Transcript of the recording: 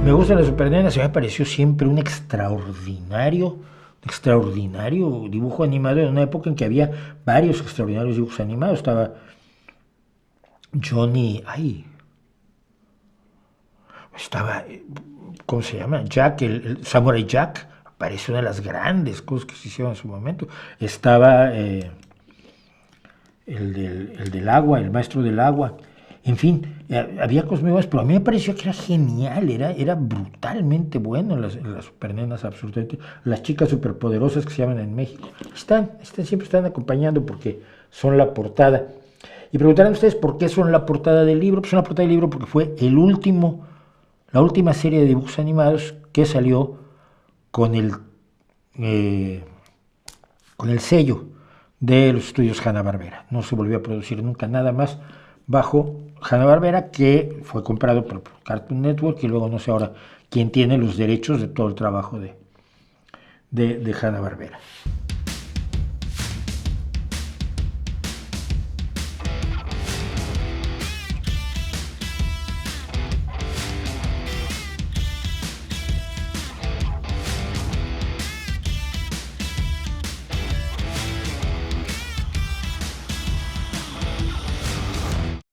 Me gusta la Supernena, se me pareció siempre un extraordinario dibujo animado en una época en que había varios extraordinarios dibujos animados. Estaba Johnny, ay, estaba, ¿cómo se llama? Jack, el Samurai Jack, parece una de las grandes cosas que se hicieron en su momento. Estaba el del agua, el maestro del agua. En fin, había cosas muy buenas, pero a mí me pareció que era genial, era brutalmente bueno las supernenas, absolutamente. Las chicas superpoderosas que se llaman en México. Siempre están acompañando porque son la portada. Y preguntarán ustedes por qué son la portada del libro. Pues son la portada del libro porque fue la última serie de dibujos animados que salió con eh, con el sello de los estudios Hanna-Barbera. No se volvió a producir nunca nada más bajo Hanna-Barbera, que fue comprado por Cartoon Network y luego no sé ahora quién tiene los derechos de todo el trabajo de Hanna-Barbera.